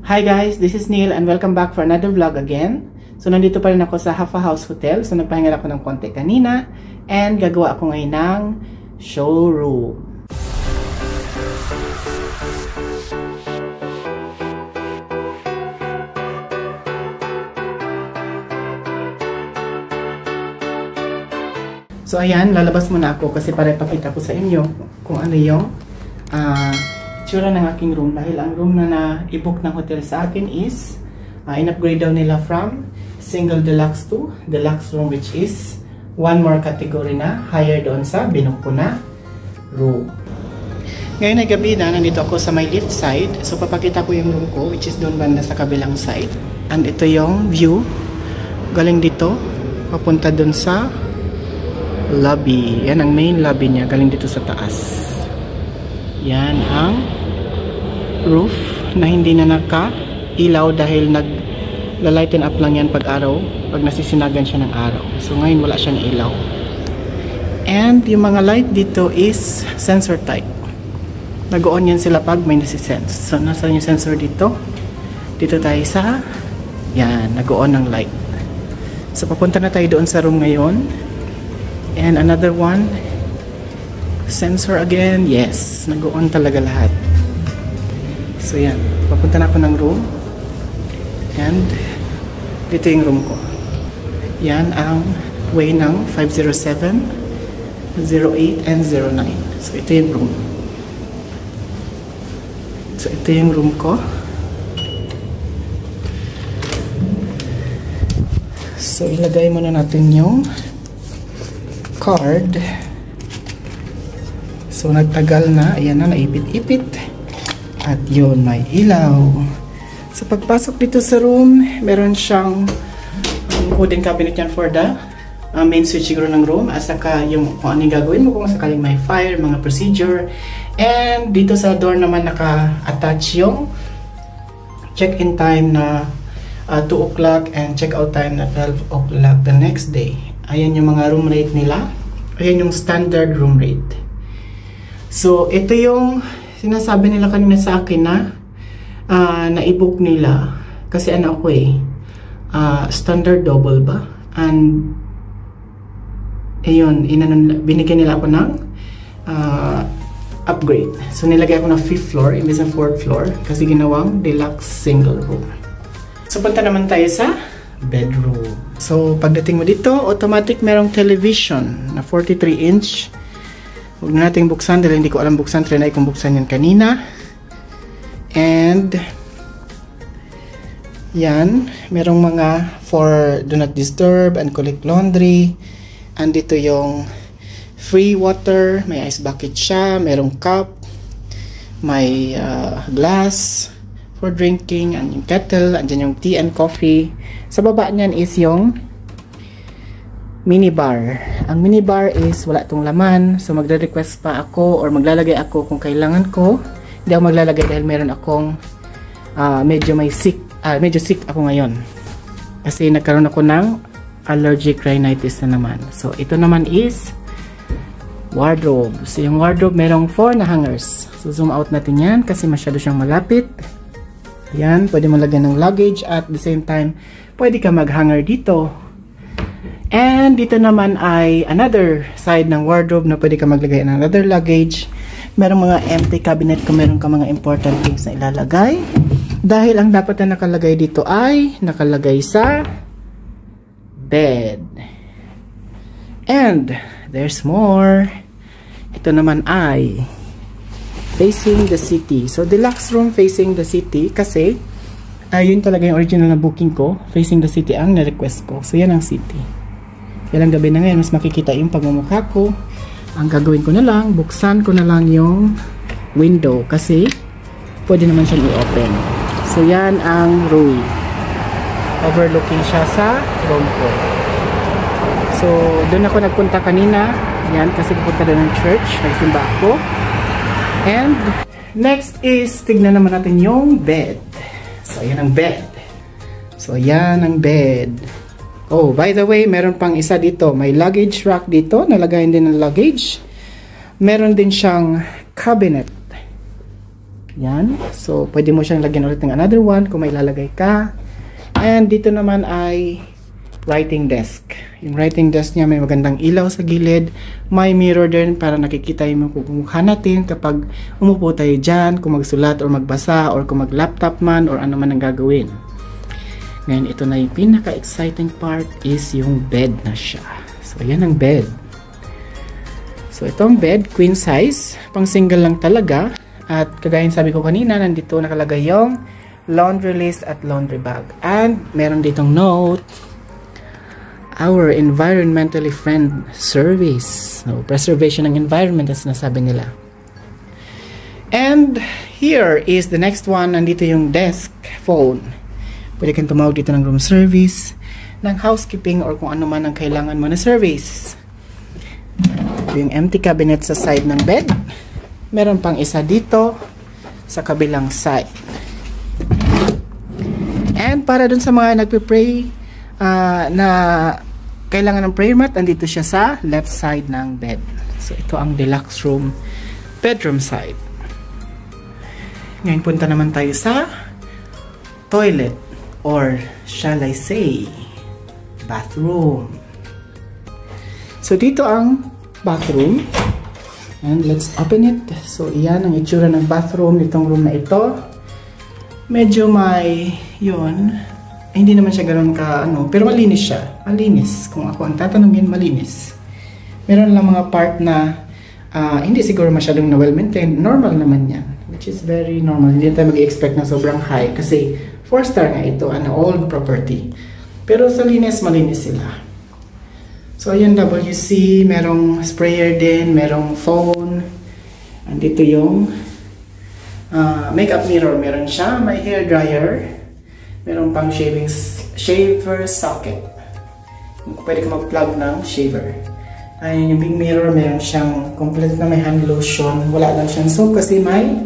Hi guys, this is Neil and welcome back for another vlog again. So nandito pa rin ako sa Half a House Hotel. So nagpahinga ako ng konti kanina and gagawa ako ngayon ng showroom. So ayan, lalabas muna ako kasi para ipakita ko sa inyo kung ano yung tsura ng aking room. Dahil ang room na na-i-book ng hotel sa akin is in-upgrade daw nila from single deluxe to deluxe room, which is one more category na higher doon sa binook ko na room. Ngayon ay gabi na, nandito ako sa my left side. So papakita ko yung room ko, which is doon banda sa kabilang side. And ito yung view galing dito papunta doon sa lobby. Yan ang main lobby niya, galing dito sa taas. Yan ang roof na hindi na naka-ilaw dahil nag-lighten up lang yan pag araw, pag nasisinagan siya ng araw. So ngayon wala siyang ilaw. And yung mga light dito is sensor type. Nag-on yan sila pag may nasisense. So nasa yung sensor dito? Dito tayo sa, yan, nag-on ng light. So papunta na tayo doon sa room ngayon. And another one, sensor again. Yes, nag-on talaga lahat. So yan, papunta na ako ng room. And dito yung room ko. Yan ang way ng 507, 08, and 09. So ito yung room. So ito yung room ko. So ilagay muna natin yung card. So nagtagal na, ayan na, naipit-ipit. At yun, may ilaw. So pagpasok dito sa room, meron siyang wooden cabinet yan for the main switch siguro ng room. At saka yung kung ano yung gagawin mo kung sakaling may fire, mga procedure. And dito sa door naman naka-attach yung check-in time na 2 o'clock and check-out time na 12 o'clock the next day. Ayan yung mga room rate nila. Ayan yung standard room rate. So, ito yung sinasabi nila kanina sa akin na na-i-book nila. Kasi ano ako standard double ba? And ayun, binigyan nila ako ng upgrade. So, nilagay ako ng 5th floor imbes na 4th floor kasi ginawang deluxe single room. So, punta naman tayo sa bedroom. So, pagdating mo dito, automatic merong television na 43-inch. Huwag na natin buksan dahil hindi ko alam buksan. Trinay kong buksan yan kanina. And yan, merong mga for do not disturb and collect laundry. And dito yung free water. May ice bucket siya. Merong cup. May glass for drinking. And yung kettle. Andyan yung tea and coffee. Sa baba niyan is yung minibar. Ang minibar is wala tong laman. So magre-request pa ako or maglalagay ako kung kailangan ko. Hindi ako maglalagay dahil meron akong medyo sick ako ngayon. Kasi nagkaroon ako ng allergic rhinitis na naman. So ito naman is wardrobe. So yung wardrobe merong 4 na hangers. So zoom out natin yan kasi masyado siyang malapit. Yan, pwede mo lagyan ng luggage at the same time pwede ka mag-hanger dito. And dito naman ay another side ng wardrobe na pwede ka maglagay ng another luggage. Merong mga empty cabinet kung meron ka mga important things na ilalagay. Dahil ang dapat na nakalagay dito ay nakalagay sa bed. And there's more. Ito naman ay facing the city. So deluxe room facing the city kasi yun talaga yung original na booking ko. Facing the city ang na-request ko. So yan ang city. Kailang gabi na ngayon, mas makikita yung pagmumukha ko. Ang gagawin ko na lang, buksan ko na lang yung window kasi pwede naman siyang i-open. So yan ang room. Overlooking siya sa room ko. So doon ako nagpunta kanina. Yan, kasi pupunta doon ng church. Nagsimba ako. And next is, tignan naman natin yung bed. So yan ang bed. So yan ang bed. Oh, by the way, meron pang isa dito. May luggage rack dito. Nalagayin din ng luggage. Meron din siyang cabinet. Yan. So, pwede mo siyang lagyan ulit ng another one kung may lalagay ka. And dito naman ay writing desk. Yung writing desk niya may magandang ilaw sa gilid. May mirror din para nakikita yung mukha natin kapag umupo tayo dyan, kung magsulat or magbasa or kung mag-laptop man or ano man ang gagawin. Ngayon, ito na yung pinaka-exciting part is yung bed na siya. So, ayan ang bed. So, itong bed, queen size. Pang single lang talaga. At kagaya sabi ko kanina, nandito nakalagay yung laundry list at laundry bag. And meron ditong note, our environmentally friend service. So, preservation ng environment as sinasabi nila. And here is the next one. Nandito yung desk phone. Pwede kang tumawag dito ng room service, ng housekeeping, or kung ano man ang kailangan mo na service. Ito yung empty cabinet sa side ng bed. Meron pang isa dito sa kabilang side. And para dun sa mga nagpe-pray na kailangan ng prayer mat, andito siya sa left side ng bed. So ito ang deluxe room, bedroom side. Ngayon punta naman tayo sa toilet, or shall I say bathroom. So dito ang bathroom, and let's open it. So iyan ang itsura ng bathroom nitong room na ito. Medyo may yun, hindi naman siya ganoon ka pero malinis siya. Malinis. Kung ako ang tatanungin, malinis. Meron lang mga part na hindi siguro masyadong na well-maintained. Normal naman yan. Which is very normal. Hindi tayo mag-expect na sobrang high. Kasi 4-star nga ito. Old property. Pero sa linis, malinis sila. So ayan, WC. Merong sprayer din. Merong phone. Andito yung makeup mirror. Meron siya. May hair dryer. Meron pang shaver socket. Pwede ka mag-plug ng shaver. Ayun yung big mirror, meron siyang complete na may hand lotion. Wala lang siyang soap kasi may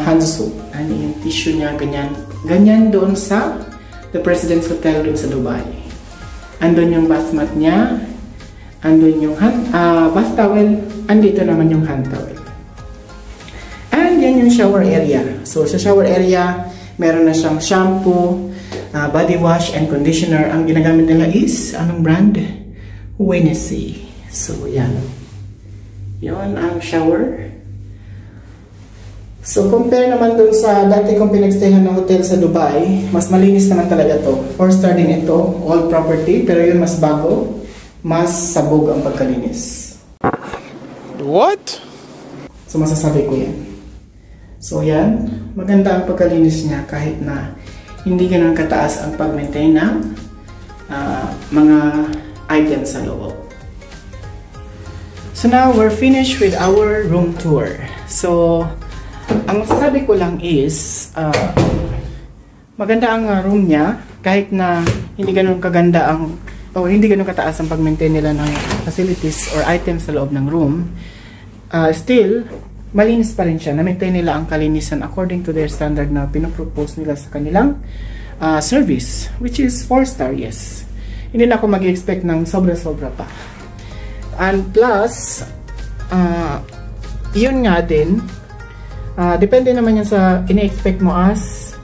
hand soap. Ano yung tissue niya, ganyan. Ganyan doon sa The President's Hotel doon sa Dubai. Andun yung bath mat niya. Andun yung bath towel. Andito naman yung hand towel. And yan yung shower area. So sa shower area, meron na siyang shampoo, body wash, and conditioner. Ang ginagamit nila is, anong brand? Hennessy. So, yan. Yan ang shower. So, compare naman dun sa dati kong pinagstayan ng hotel sa Dubai, mas malinis naman talaga to. 4-star din ito, all property, pero yun mas bago, mas sabog ang pagkalinis. What? So, masasabi ko yan. So yan, maganda ang pagkalinis niya kahit na hindi ganun kataas ang pag-maintain ng mga items sa loob. So now, we're finished with our room tour. So, ang masasabi ko lang is, maganda ang room niya kahit na hindi ganun kaganda hindi ganun kataas ang pag-maintain nila ng facilities or items sa loob ng room. Still, malinis pa rin siya. Na-maintain nila ang kalinisan according to their standard na pinapropose nila sa kanilang service, which is 4-star, yes. Hindi na ako mag-expect ng sobra-sobra pa. And plus, yun nga din, depende naman yan sa ini-expect mo as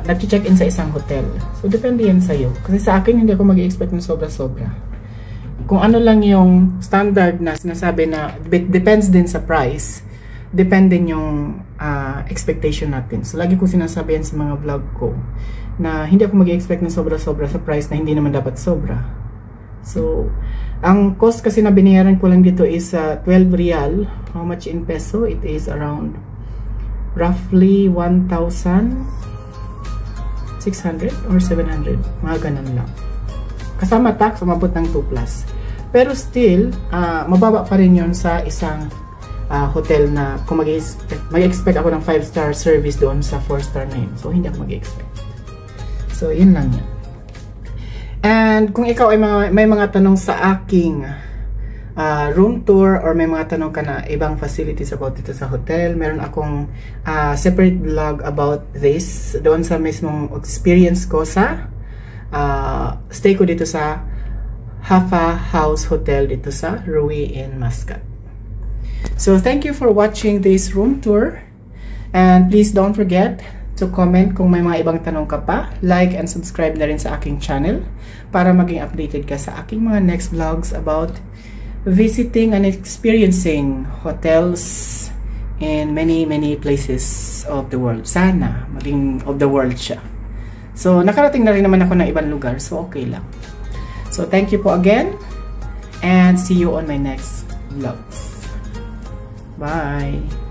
nag-check-in sa isang hotel. So, depende yan sa'yo. Kasi sa akin, hindi ako mag-expect ng sobra-sobra. Kung ano lang yung standard na sinasabi na depends din sa price, depende yung expectation natin. So, lagi ko sinasabi yan sa mga vlog ko na hindi ako mag-expect ng sobra-sobra sa price na hindi naman dapat sobra. So, ang cost kasi na binayaran ko lang dito is 12 Riyal. How much in peso? It is around roughly 1,600 or 700. Mga ganun lang. Kasama tax, umabot ng 2+. Pero still, mababa pa rin yun sa isang hotel na kung mag-expect ako ng 5-star service doon sa 4-star na yun. So, hindi ako mag-expect. So, yun lang yan. And kung ikaw ay may mga tanong sa aking room tour or may mga tanong ka na ibang facilities about dito sa hotel, meron akong separate vlog about this doon sa mismong experience ko sa stay ko dito sa Hafa House Hotel dito sa Rui in Muscat. So thank you for watching this room tour. And please don't forget to comment kung may mga ibang tanong ka pa. Like and subscribe na rin sa aking channel para maging updated ka sa aking mga next vlogs about visiting and experiencing hotels in many places of the world. Sana maging of the world siya. So nakarating na rin naman ako ng ibang lugar, so okay lang. So thank you po again and see you on my next vlogs. Bye!